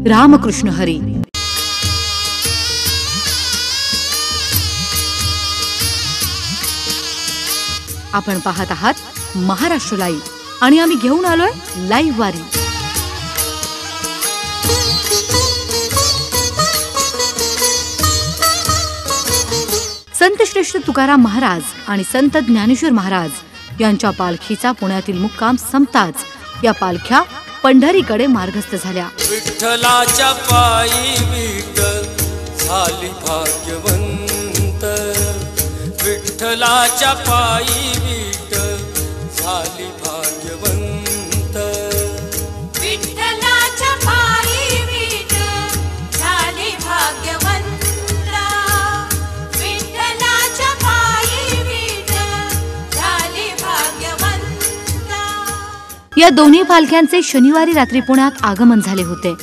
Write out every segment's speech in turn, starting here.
रामकृष्ण हरी। आपण पाहत आहात महाराष्ट्र लाईव्ह आणि आम्ही घेऊन आलोय लाईव्ह वारी। संत श्रेष्ठ तुकाराम महाराज आणि संत ज्ञानेश्वर महाराज यांच्या पालखीचा पुण्यातील मुक्काम संपताच या पालख्या पंढरीकडे मार्गस्थ झाल्या। विठ्ठलाच्या पायी विठ्ठल झाली भाग्यवंत, विठ्ठलाच्या पायी विठ्ठल झाली भाग्यवंत, विठ्ठलाच्या पायी विठ्ठल झाली भाग्यवंत, विठ्ठलाच्या पायी विठ्ठल झाली भाग्यवंत। या दोन्ही पालख्यांचे शनिवारी रात्री पुण्यात आगमन झाले होते।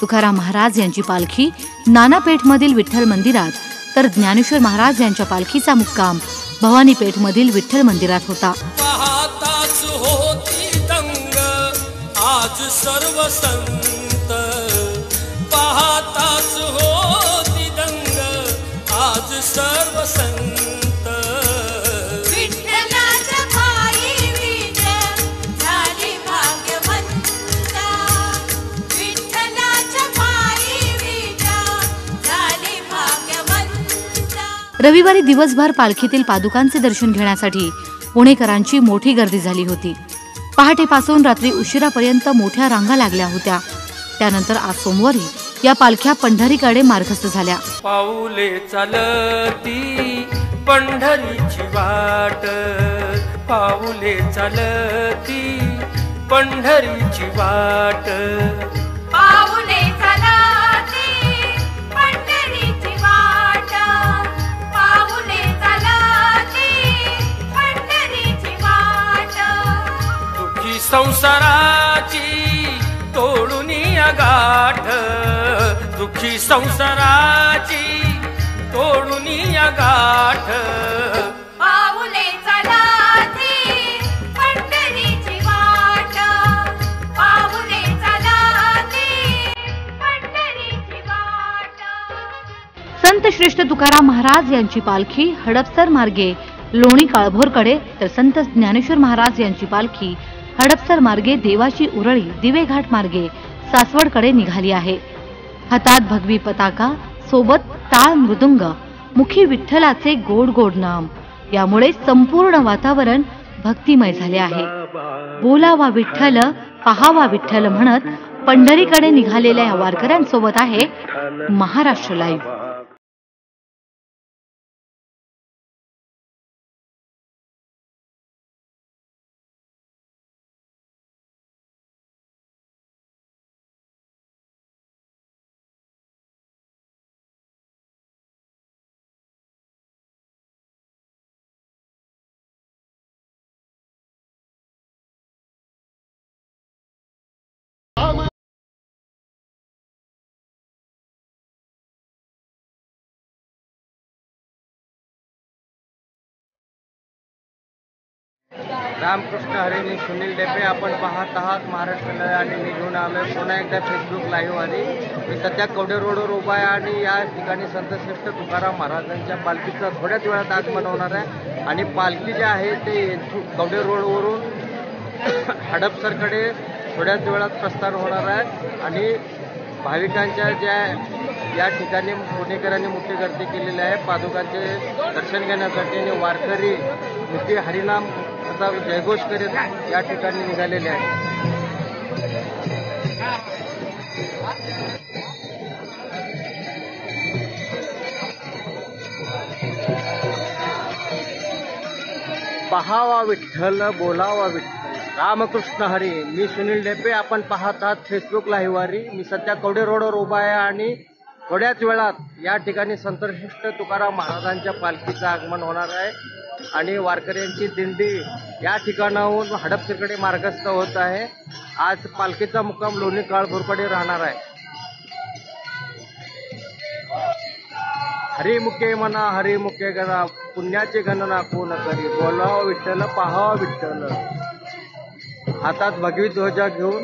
तुकाराम महाराज यांची पालखी नानापेठ मधील विठ्ठल मंदिरात, तर ज्ञानेश्वर महाराज यांच्या पालखीचा मुक्काम भवानीपेठ मधील विठ्ठल मंदिरात होता। पाहताच होती दंग आज सर्व संत, पाहताच होती दंग आज सर्व संत, विठ्ठलाच्या पायी विठ्ठल झाली भाग्यवंत, विठ्ठलाच्या पायी विठ्ठल झाली भाग्यवंत। रविवारी दिवसभर पालखीतील पादुकांचे दर्शन घेण्यासाठी पुणेकरांची मोठी गर्दी झाली होती। पहाटेपासून रात्री उशिरापर्यंत मोठ्या रांगा लागल्या होत्या। त्यानंतर आज सोमवारी या पालख्या पंढरीकडे मार्गस्थ झाल्या। पाऊले चालती पंढरीची वाट, पाऊले चालती पंढरीची वाट, पाऊले चालती पंढरीची वाट, पाऊले चालती पंढरीची वाट, दुःखी संसाराची तोडून गाठ, दुःखी संसाराची तोडून गाठ, पाऊले चालती पंढरीची वाट, पाऊले चालती पंढरीची वाट। संत श्रेष्ठ तुकाराम महाराज यांची पालखी हडपसर मार्गे लोणी काळभोरकडे, तर संत ज्ञानेश्वर महाराज यांची पालखी हडपसर मार्गे देवाची उरळी दिवेघाट मार्गे सासवडकडे निघाली आहे। हातात भगवी पताका, सोबत टाळ मृदुंग, मुखी विठ्ठलाचे गोड गोड नाम, यामुळे संपूर्ण वातावरण भक्तिमय झाले आहे। बोलावा विठ्ठल पहावा विठ्ठल म्हणत पंढरीकडे निघालेल्या या वारकऱ्यांसोबत आहे महाराष्ट्र लाईव्ह। रामकृष्ण हरी। मी सुनील डेपे, आपण पाहत आहात महाराष्ट्र लाईव्ह आणि मी घेऊन आलोय पुन्हा एकदा फेसबुक लाईव्ह वारी। मी सध्या कवडे रोडवर उभा आहे आणि या ठिकाणी संत श्रेष्ठ तुकाराम महाराजांच्या पालखीचं थोड्याच वेळात आगमन होणार आहे आणि पालखी जे आहे ते कवडे रोडवरून हडपसरकडे थोड्याच वेळात प्रस्थान होणार आहे आणि भाविकांच्या ज्या या ठिकाणी पुणेकरांनी मोठी गर्दी केलेली आहे पादुकांचे दर्शन घेण्यासाठी आणि वारकरी मोठी हरिनाम असा जयघोष करीत या ठिकाणी निघालेले आहेत। पहावा विठ्ठल बोलावा विठ्ठल, रामकृष्ण हरी। मी सुनील डेपे, आपण पाहत आहात फेसबुक लाईव्ह वारी। मी सध्या कवडे रोडवर उभा आहे आणि थोड्याच वेळात या ठिकाणी संत श्रेष्ठ तुकाराम महाराजांच्या पालखीचं आगमन होणार आहे आणि वारकऱ्यांची दिंडी या ठिकाणाहून हडपसरकडे मार्गस्थ होत आहे। आज पालखीचा मुक्काम लोणी काळभोरकडे राहणार आहे। हरिमुखे म्हणा हरिमुखे गणा, पुण्याची गणना कोण करी, बोलावा विठ्ठल पहावा विठ्ठल। हातात भगवी ध्वजा घेऊन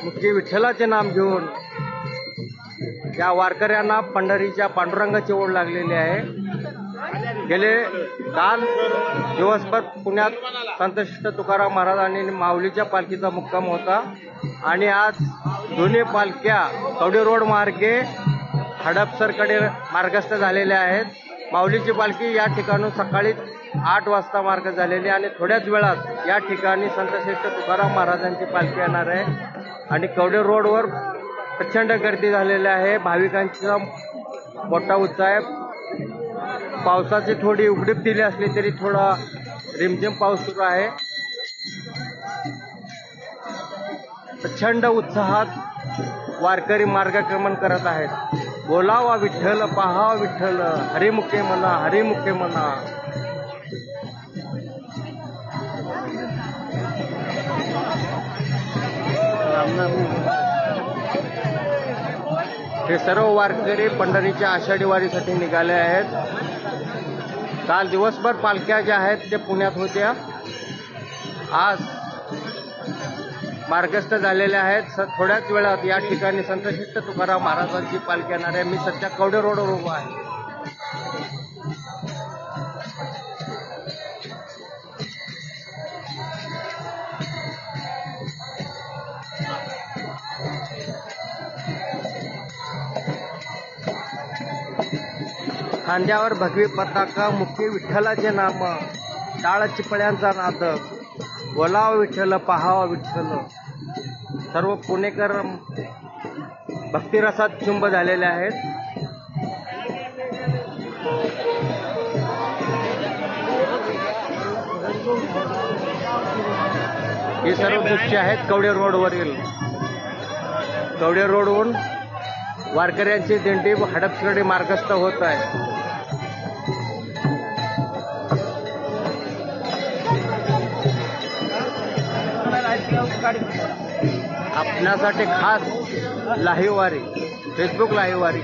मुखी विठ्ठलाचे नाम घेऊन या वारकऱ्यांना पंढरीच्या पांडुरंगाची ओढ लागलेली आहे. गेले काल दिवसभर पुण्यात संतश्रेष्ठ तुकाराम महाराज आणि माऊलीच्या पालखीचा मुक्काम होता आणि आज दोन्ही पालख्या कवडे रोड मार्गे हडपसरकडे मार्गस्थ झालेल्या आहेत. माऊलीची पालखी या ठिकाणून सकाळी 8 वाजता मार्ग झालेली आणि थोड्याच वेळात या ठिकाणी संतश्रेष्ठ तुकाराम महाराजांची पालखी येणार आहे आणि कवडे रोडवर प्रचंड गर्दी झालेली आहे. भाविकांचा मोठा उत्साह आहे. पावसाची थोडी उघडीप दिली असली तरी थोडा रिमझिम पाऊस सुरू आहे. प्रचंड उत्साहात वारकरी मार्गक्रमण करत आहेत. बोलावा विठ्ठल, पाहावा विठ्ठल, हरिमुखे म्हणा, हरिमुखे म्हणा. हे सर्व वारकरी पंढरीच्या आषाढी वारीसाठी निघाले आहेत. काल दिवसभर पालख्या ज्या आहेत ते पुण्यात होत्या, आज मार्गस्थ झालेल्या आहेत. थोड्याच वेळात या ठिकाणी संतश्रेष्ठ तुकाराम महाराजांची पालखी येणार आहे. मी सध्या कवडे रोडवर उभा आहे. खांद्यावर भगवी पताका, मुखी विठ्ठलाचे नाम, टाळ चिपळ्यांचा नाद, बोलावा विठ्ठल, पाहावा विठ्ठल. सर्व पुणेकर भक्तिरसात चुंब झालेले आहेत. हे सर्व दृश्य आहेत कवडे रोडवरील. कवडे रोडवरून वारकऱ्यांची दिंडी हडपसरकडे मार्गस्थ होत आहे. आपल्यासाठी खास लाईव्ह वारी, फेसबुक लाईव्ह वारी.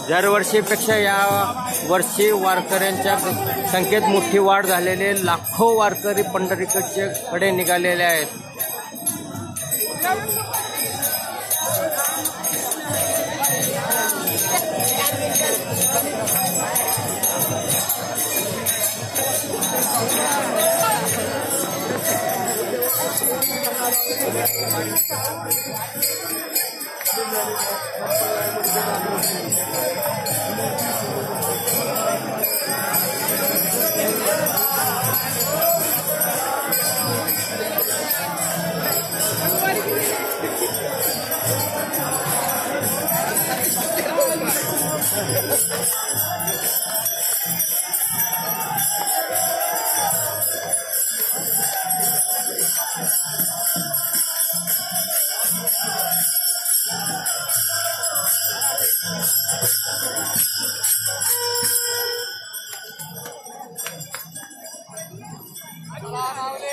दरवर्षीपेक्षा या वर्षी वारकऱ्यांच्या संख्येत मोठी वाढ झालेली. लाखो वारकरी पंढरीकडे निघालेले आहेत.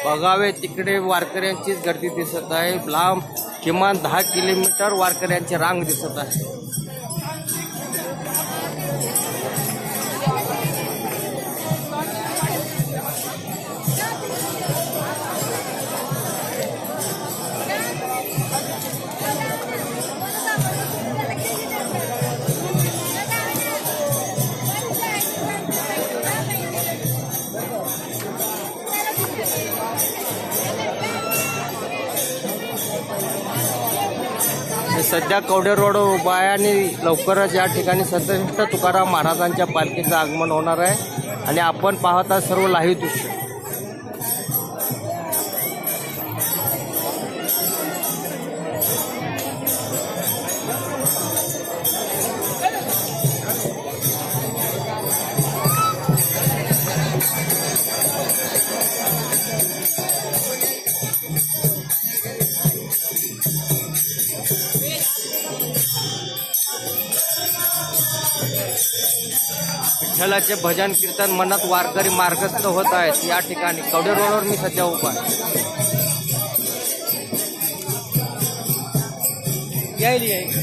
बघावे तिकडे वारकऱ्यांचीच गर्दी दिसत आहे. लांब किमान 10 किलोमीटर वारकऱ्यांची रांग दिसत आहे. सध्या कवडे रोड उभा आहे आणि लवकरच या ठिकाणी संतश्रेष्ठ तुकाराम महाराजांच्या पालखीचं आगमन होणार आहे आणि आपण पाहता सर्व लाईव्ह दृश्य. विठ्ठलाचे भजन कीर्तन म्हणत वारकरी मार्गस्थ होत आहेत या ठिकाणी कवडे रोडवर मी सध्या उभा आहे. येईल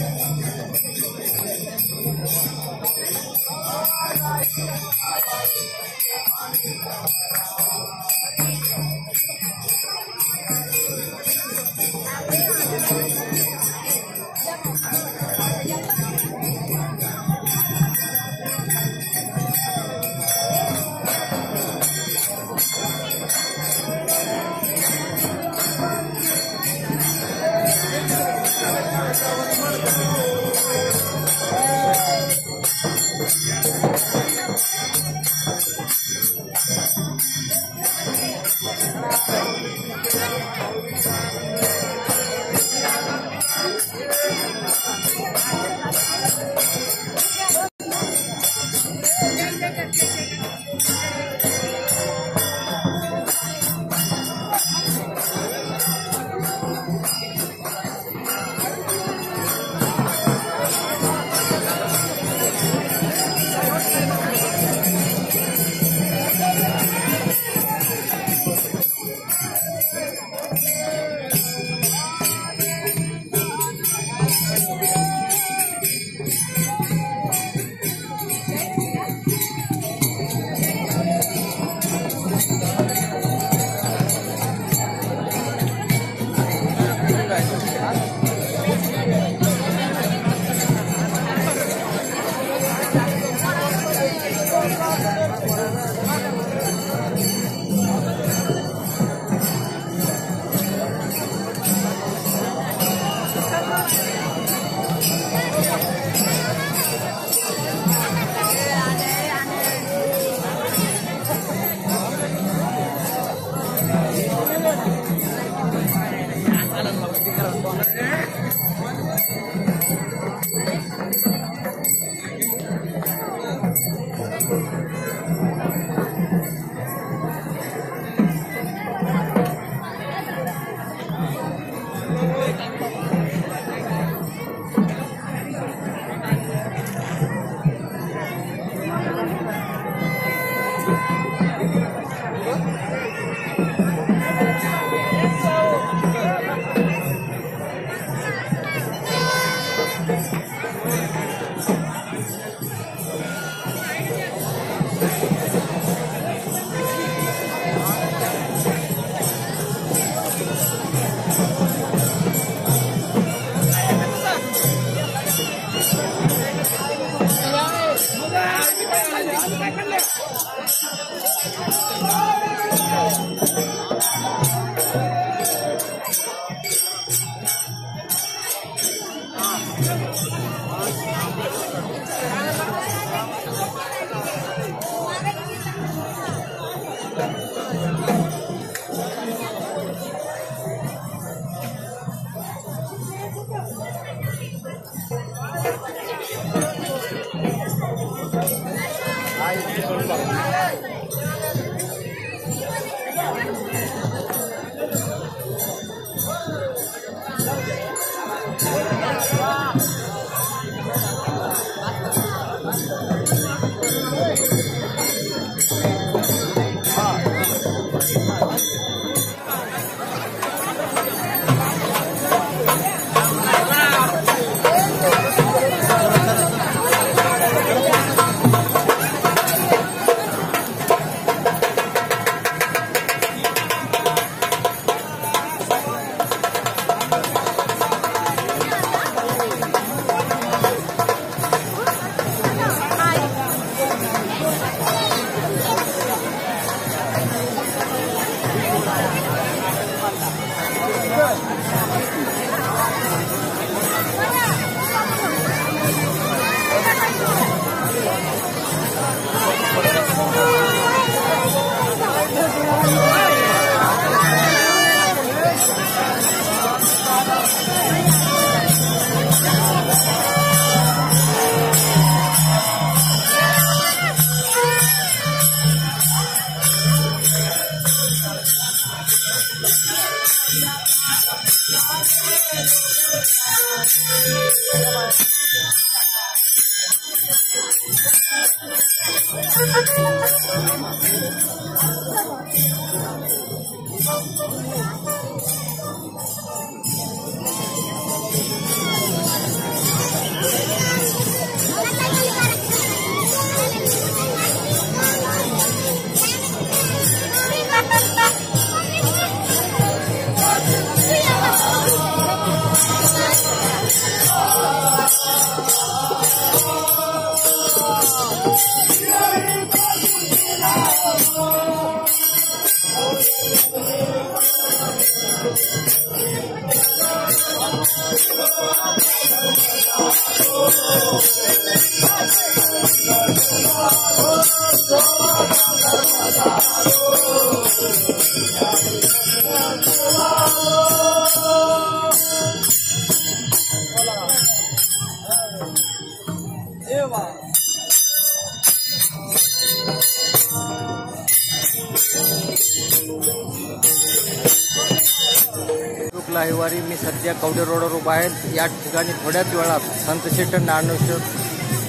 लाहिवारी मी सध्या कवडे रोडवर उभा आहे. या ठिकाणी थोड्याच वेळात संतश्रेष्ठ ज्ञानेश्वर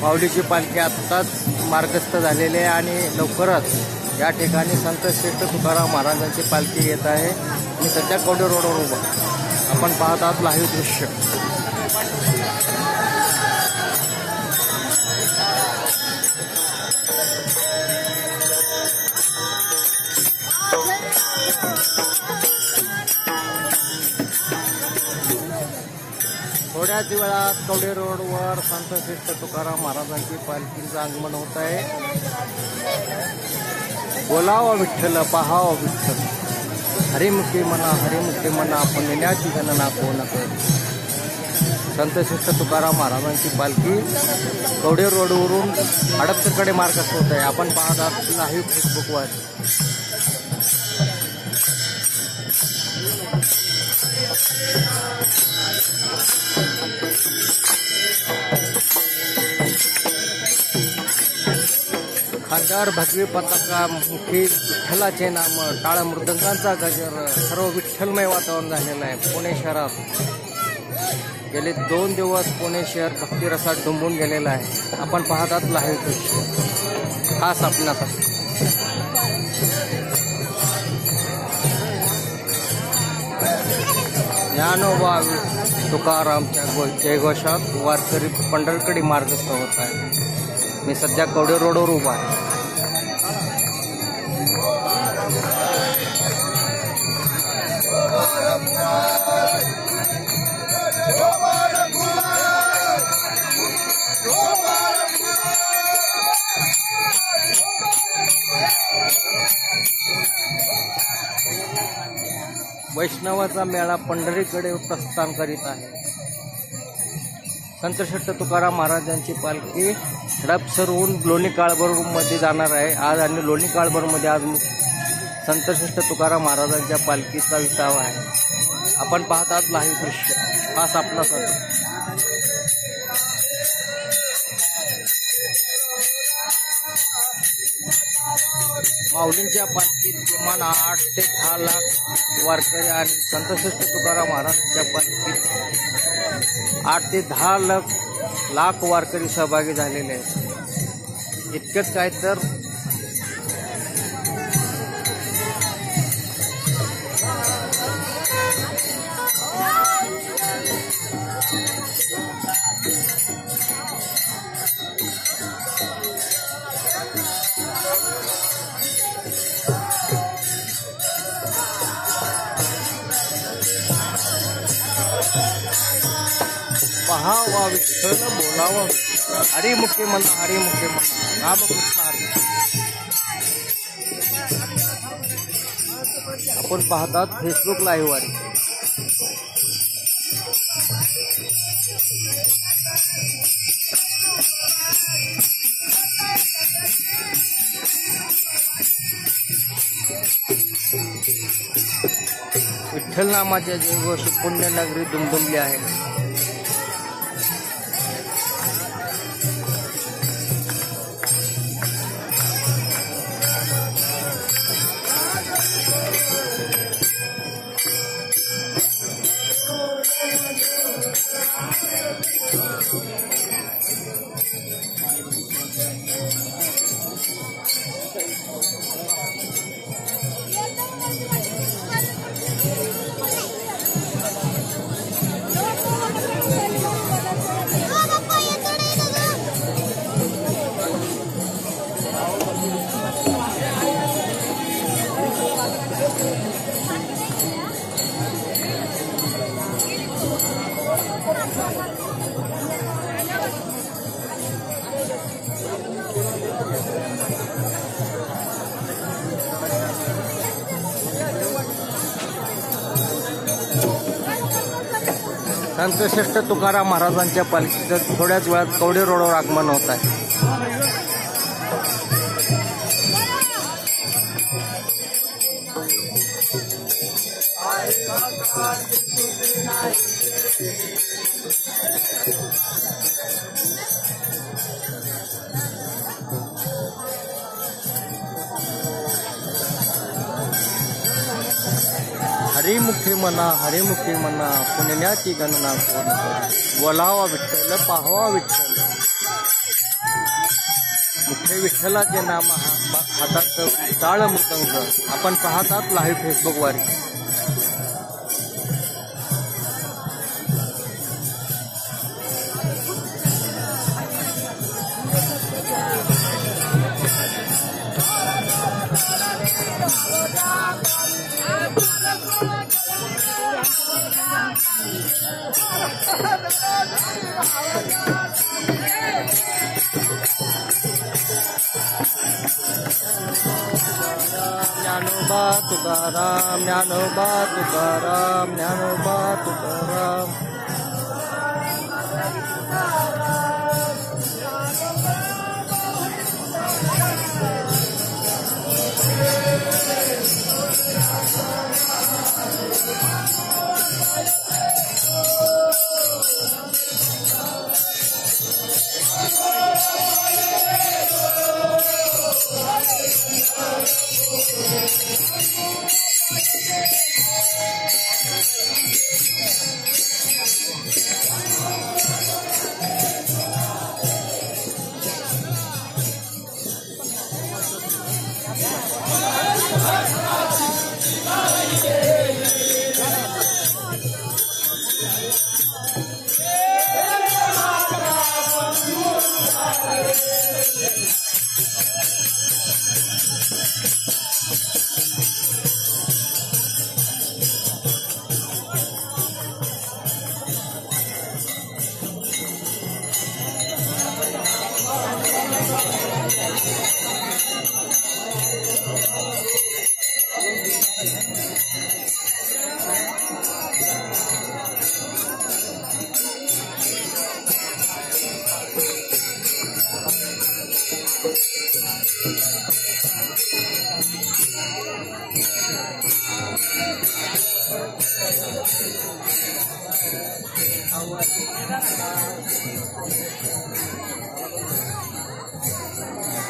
माऊलीची पालखी आत्ताच मार्गस्थ झालेली आहे आणि लवकरच या ठिकाणी संतश्रेष्ठ तुकाराम महाराजांची पालखी येत आहे. मी सध्या कवडे रोडवर उभा. आपण पाहत आहात लाईव्ह दृश्य. थोड्याच वेळात कवडे रोडवर संतश्रेष्ठ तुकाराम महाराजांची पालखीचं आगमन होत आहे. बोलावा विठ्ठल, पाहावा विठ्ठल, हरिमुखी म्हणा आपण नेण्याची गणना कोण कर. संतश्रेष्ठ तुकाराम महाराजांची पालखी कवडे रोडवरून हडपसरकडे मार्गस्थ होत आहे. आपण पाहत आहात लाईव्ह फेसबुकवर. खांद्यावर भगवी पताका, मुखी विठ्ठलाचे नाम, टाळ मृदंगांचा गजर, सर्व विठ्ठलमय वातावरण झालेलं आहे. पुणे शहरात गेले 2 दिवस पुणे शहर भक्तिरसात डुंबून गेलेलं आहे. आपण पाहत आहात लाईव्ह दृश्य खास आपणासाठी. ज्ञानोबा तुकारामच्या जयघोषात वारकरी पंढरकडे मार्गस्थ होत आहे. मी सध्या कवडे रोडवर उभा आहे. वैष्णवाचा मेळा पंढरीकडे प्रस्थान करीत आहे. संतश्रेष्ठ तुकाराम महाराजांची पालखी हडपसरहून लोणी काळभोरमध्ये जाणार आहे आज. आणि लोणी काळभोरमध्ये आज संतश्रेष्ठ तुकाराम महाराजांच्या पालखीचा विसावा आहे. आपण पाहत आहात लाईव्ह दृश्य खास आपणासाठी. माऊलींच्या पालखीत किमान 8 ते 10 लाख वारकरी आणि संतश्रेष्ठ तुकाराम महाराजांच्या पालखीत 8 ते 10 लाख वारकरी सहभागी झालेले आहेत. इतकंच काय तर पहावा विठ्ठल, बोलावा हरिमुखे म्हणा, रामकृष्ण हरी. आपण पाहतात फेसबुक लाईव्ह वारी. विठ्ठल नामाच्या जयघोष पुण्यनगरी दुमदुमली आहे. संतश्रेष्ठ तुकाराम महाराजांच्या पालखीचं थोड्याच वेळात कवडे रोडवर आगमन होत आहे. हरिमुखी म्हणा पुण्याची गणना बोलावा विठ्ठल पाहावा विठ्ठल. मुखे विठ्ठलाचे नाम हातात टाळ मृतंग. आपण पाहतात लाईव्ह फेसबुक वारी. ज्ञानोबा तुकाराम ज्ञानोबा तुकाराम ज्ञानोबा तुकाराम.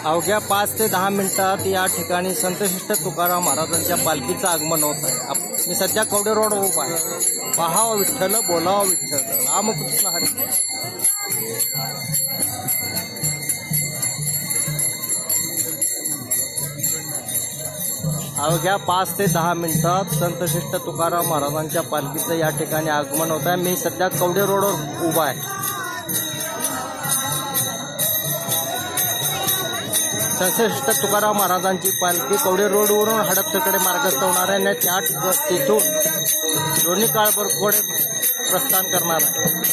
अवघ्या 5 ते 10 मिनिटात या ठिकाणी संतश्रेष्ठ तुकाराम महाराजांच्या पालखीचं आगमन होत आहे. मी सध्या कवडे रोड उभा आहे. पाहावा विठ्ठल बोलावा विठ्ठल रामकृष्ण हरी. अवघ्या 5 ते 10 मिनिटात संतश्रेष्ठ तुकाराम महाराजांच्या पालखीचं या ठिकाणी आगमन होत आहे. मी सध्या कवडे रोडवर उभा आहे. संतश्रेष्ठ तुकाराम महाराजांची पालखी कवडे रोडवरून हडपसरकडे मार्गस्थ होणार आहे आणि तिथून दोन्ही काळभोरकडे प्रस्थान करणार आहे.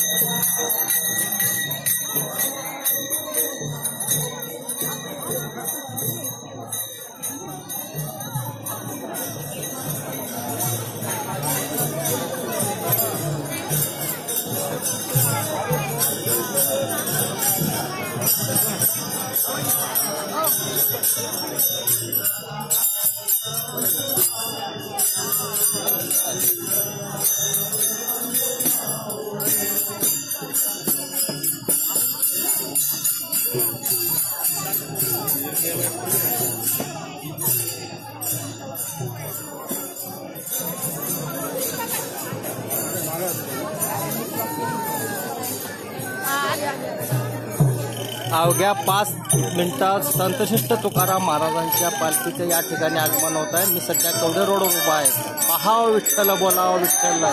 अवघ्या 5 मिनिटात संतश्रेष्ठ तुकाराम महाराजांच्या पालखीचं या ठिकाणी आगमन होत आहे. मी सध्या कवडे रोडवर उभा आहे. पाहावा विठ्ठल बोलावा विठ्ठल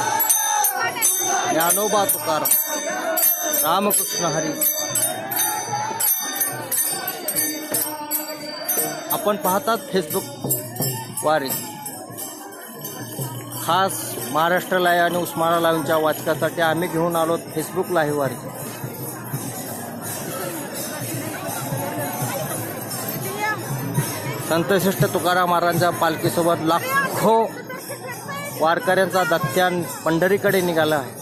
ज्ञानोबा तुकाराम रामकृष्ण हरी. आपण पाहतात फेसबुक वारी. खास महाराष्ट्र लाईव्ह आणि उस्मानाबाद लाईव्हच्या वाचकासाठी आम्ही घेऊन आलो फेसबुक लाईव्ह वारी. संतश्रेष्ठ तुकाराम महाराजांच्या पालखीसोबत लाखो वारकऱ्यांचा दत्त्यान पंढरीकडे निघाला आहे.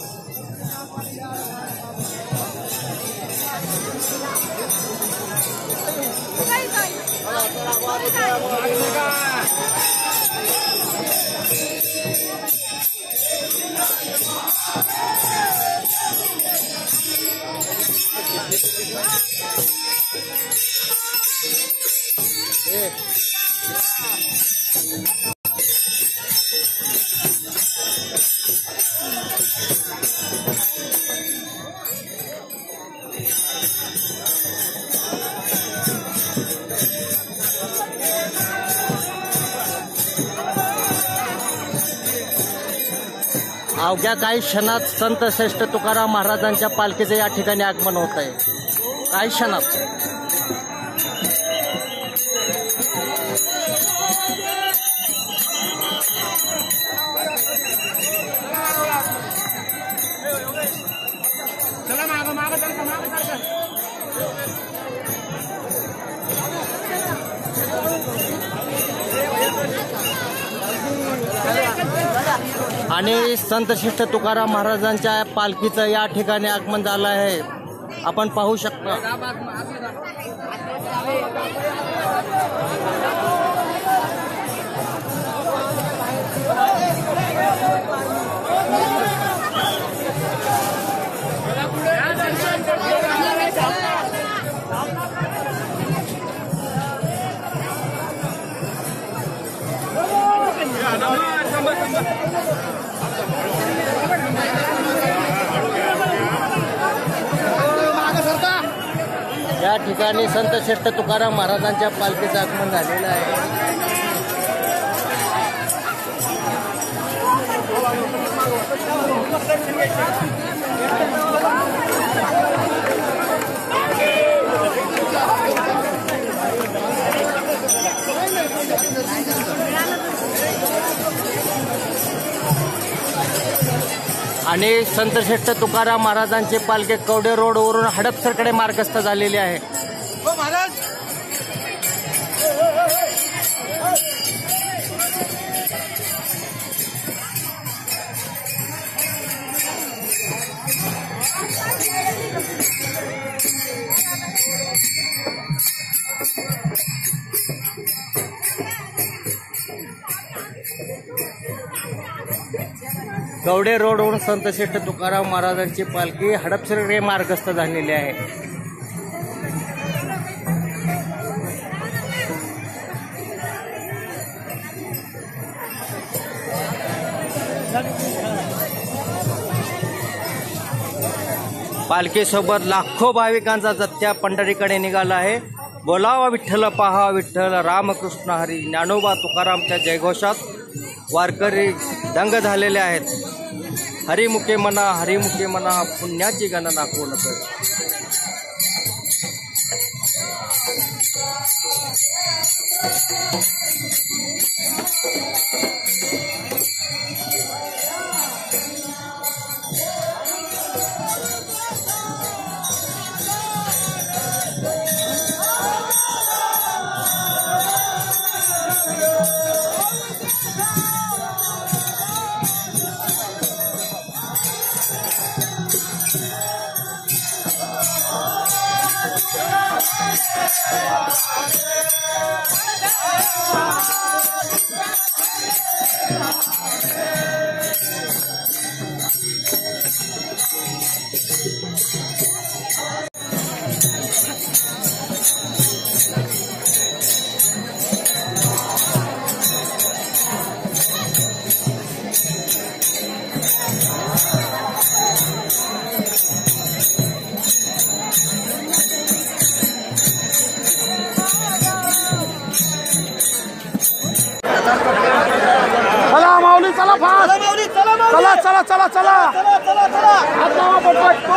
अवघ्या काही क्षणात संत श्रेष्ठ तुकाराम महाराजांच्या पालखीचे या ठिकाणी आगमन होत आहे. काही क्षणात आणि संत श्रेष्ठ तुकाराम महाराजांच्या पालखीचं या ठिकाणी आगमन झालं आहे. आपण पाहू शकता. या ठिकाणी संत श्रेष्ठ तुकाराम महाराजांच्या पालखीचं आगमन झालेलं आहे. आणि संत श्रेष्ठ तुकाराम महाराजांची पालखी कवडे रोडवरून हडपसरकडे मार्गस्थ झालेली आहे. कवडे रोडवरून संत श्रेष्ठ तुकाराम महाराजांची पालखी हडपसरकडे मार्गस्थ झालेली आहे. पालखीसोबत लाखो भाविकांचा जत्था पंढरीकडे निघाला आहे. बोलावा विठ्ठल, पहा विठ्ठल, रामकृष्ण हरी, ज्ञानोबा तुकारामच्या जयघोषात वारकरी दंग झालेले आहेत. हरिमुखे म्हणा, हरिमुखे म्हणा, पुण्याची गणना कोण करे. चला माऊली, चला फास्ट, चला चला चला चला आता पटपट.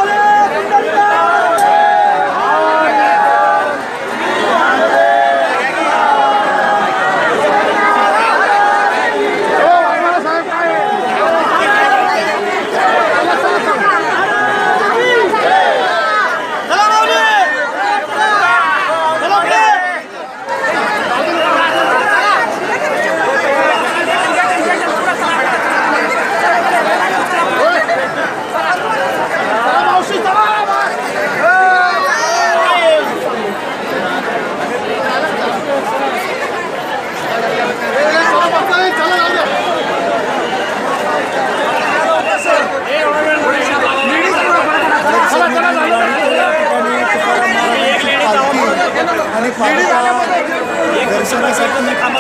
करण्यासाठी मी कामाला